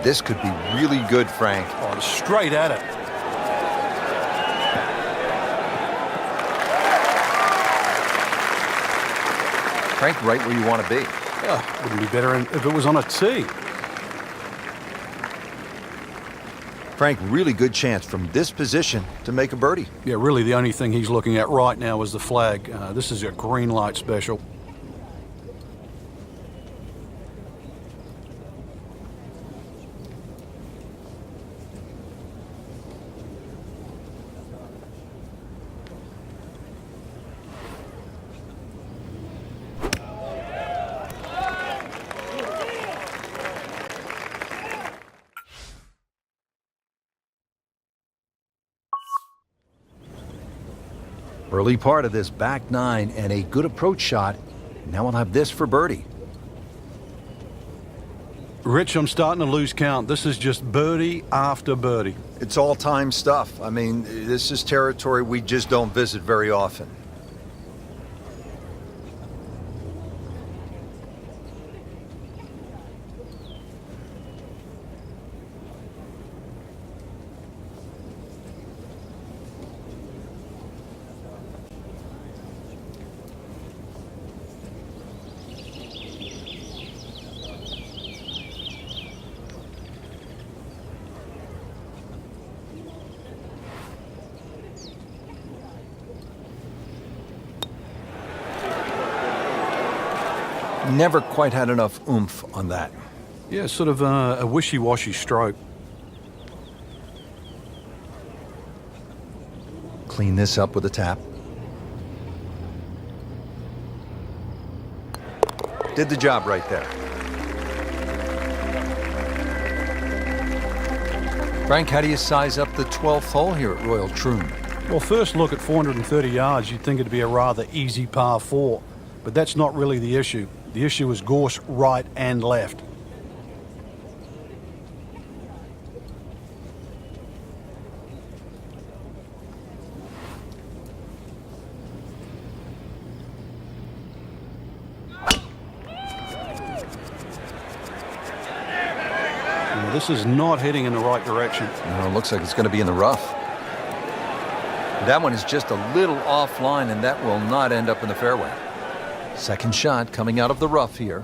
This could be really good, Frank. Oh, straight at it. Frank, right where you want to be. Oh, wouldn't be better if it was on a tee. Frank, really good chance from this position to make a birdie. Yeah, really the only thing he's looking at right now is the flag. This is a green light special. Early part of this back nine and a good approach shot. Now we'll have this for birdie. Rich, I'm starting to lose count. This is just birdie after birdie. It's all-time stuff. I mean, this is territory we just don't visit very often. Never quite had enough oomph on that. Yeah, sort of a wishy-washy stroke. Clean this up with a tap. Did the job right there. Frank, how do you size up the 12th hole here at Royal Troon? Well, first look at 430 yards, you'd think it'd be a rather easy par 4. But that's not really the issue. The issue is gorse right and left. And this is not heading in the right direction. No, it looks like it's going to be in the rough. That one is just a little offline, and that will not end up in the fairway. Second shot coming out of the rough here.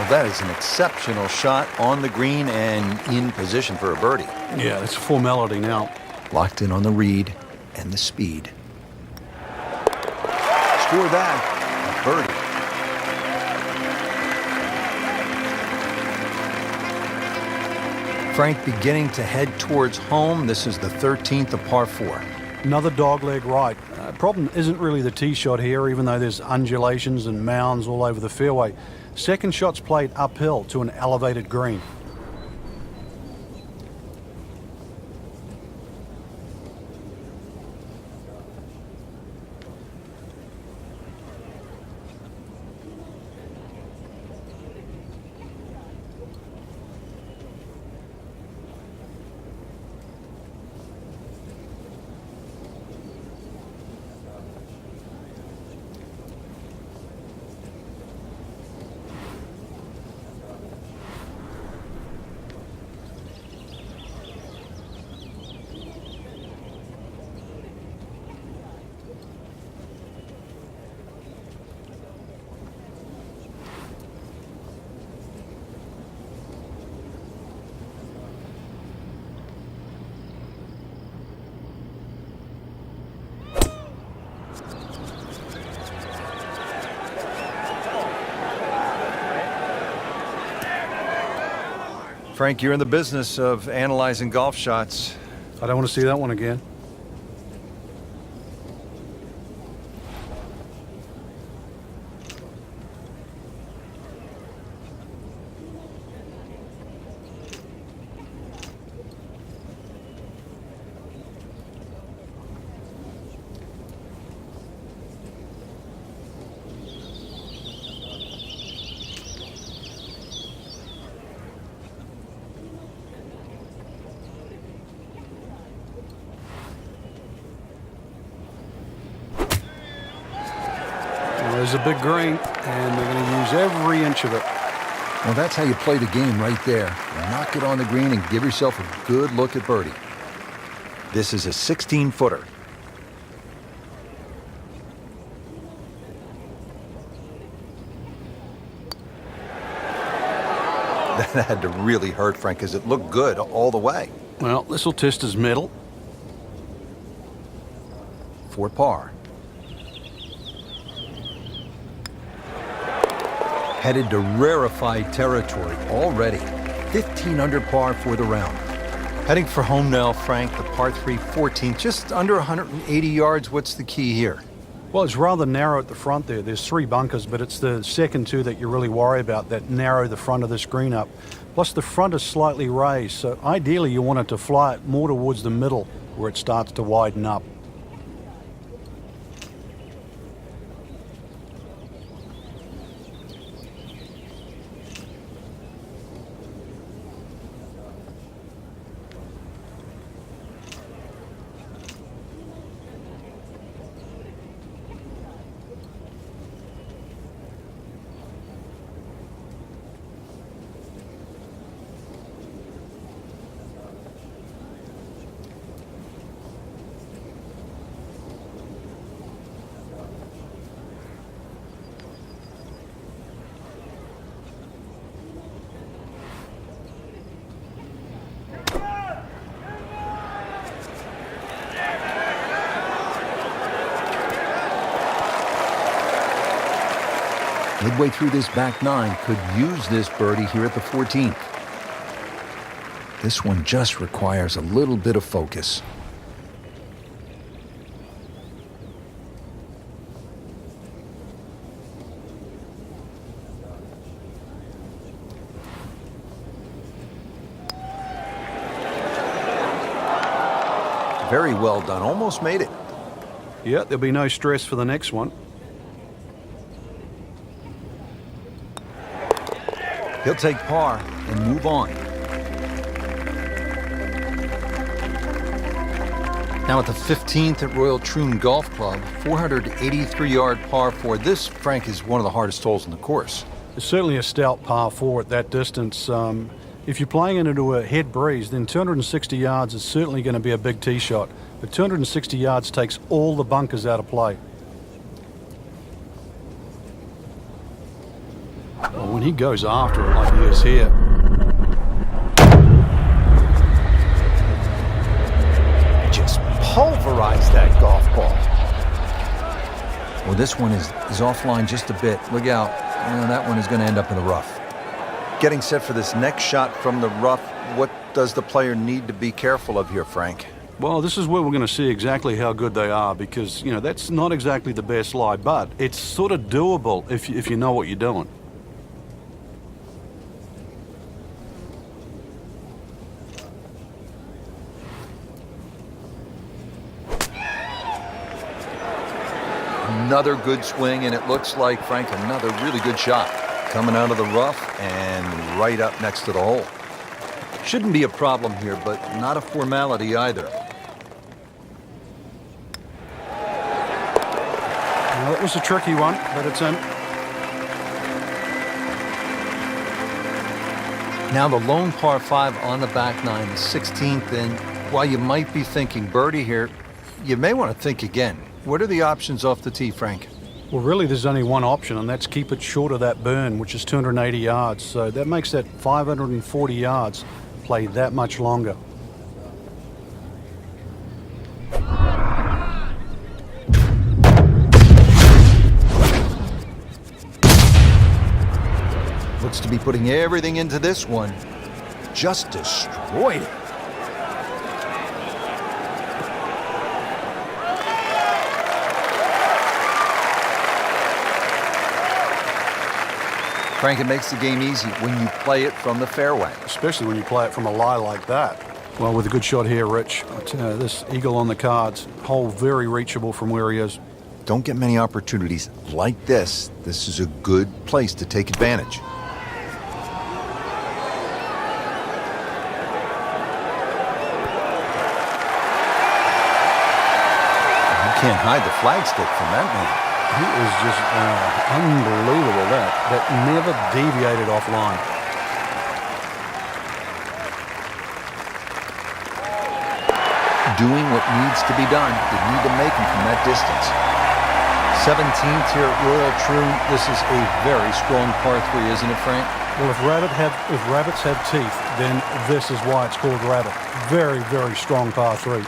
That is an exceptional shot on the green and in position for a birdie. Yeah, it's a formality now. Locked in on the read and the speed. Score that, a birdie. Frank beginning to head towards home. This is the 13th of par 4. Another dogleg right. Problem isn't really the tee shot here, even though there's undulations and mounds all over the fairway. Second shot's played uphill to an elevated green. Frank, you're in the business of analyzing golf shots. I don't want to see that one again. There's a big green, and they're going to use every inch of it. Well, that's how you play the game right there. Knock it on the green and give yourself a good look at birdie. This is a 16-footer. That had to really hurt, Frank, because it looked good all the way. Well, this will test his mettle. For par. Headed to rarefied territory already. 15 under par for the round. Heading for home now, Frank, the par 3 14th, just under 180 yards. What's the key here? Well, it's rather narrow at the front there. There's 3 bunkers, but it's the second 2 that you really worry about that narrow the front of this green up. Plus, the front is slightly raised, so ideally you want it to fly it more towards the middle where it starts to widen up. Midway through this back 9, could use this birdie here at the 14th. This one just requires a little bit of focus. Very well done, almost made it. Yeah, there'll be no stress for the next one. He'll take par and move on. Now at the 15th at Royal Troon Golf Club, 483-yard par 4. This, Frank, is one of the hardest holes in the course. It's certainly a stout par 4 at that distance. If you're playing it into a head breeze, then 260 yards is certainly going to be a big tee shot. But 260 yards takes all the bunkers out of play. Well, when he goes after it like he is here. Just pulverized that golf ball. Well, this one is offline just a bit. Look out. That one is going to end up in the rough. Getting set for this next shot from the rough, what does the player need to be careful of here, Frank? Well, this is where we're going to see exactly how good they are because, that's not exactly the best lie, but it's sort of doable if you know what you're doing. Another good swing, and it looks like, Frank, another really good shot. Coming out of the rough and right up next to the hole. Shouldn't be a problem here, but not a formality either. Well, it was a tricky one, but it's in. Now the lone par 5 on the back 9, the 16th, and while you might be thinking birdie here, you may want to think again. What are the options off the tee, Frank? Well, really, there's only one option, and that's keep it short of that burn, which is 280 yards. So that makes that 540 yards play that much longer. Looks to be putting everything into this one. just destroyed it. Frank, it makes the game easy when you play it from the fairway. Especially when you play it from a lie like that. Well, with a good shot here, Rich, this eagle on the cards, hole very reachable from where he is. Don't get many opportunities like this. This is a good place to take advantage. You can't hide the flagstick from that man. He is just unbelievable, that never deviated offline. Doing what needs to be done. They need to make them from that distance. 17th here at Royal Troon. This is a very strong par 3, isn't it, Frank? Well, if rabbits have teeth, then this is why it's called rabbit. Very, very strong par 3.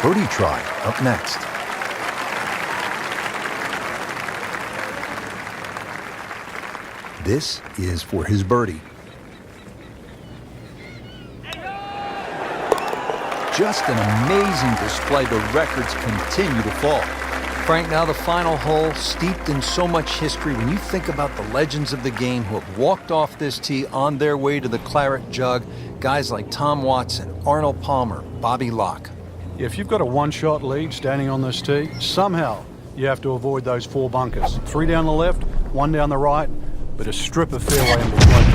Birdie try up next. This is for his birdie. Just an amazing display. The records continue to fall. Frank, now the final hole, steeped in so much history. When you think about the legends of the game who have walked off this tee on their way to the claret jug, guys like Tom Watson, Arnold Palmer, Bobby Locke. If you've got a one-shot lead standing on this tee, somehow you have to avoid those 4 bunkers. 3 down the left, 1 down the right, but a strip of fairway in between.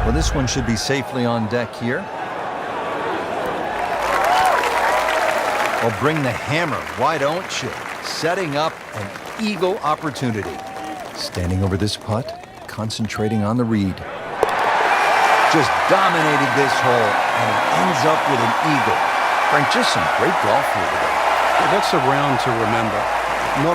Well, this one should be safely on deck here. Well, bring the hammer, why don't you? Setting up an eagle opportunity. Standing over this putt. Concentrating on the read. Just dominated this hole, and it ends up with an eagle. Frank, just some great golf here today. That's a round to remember. Not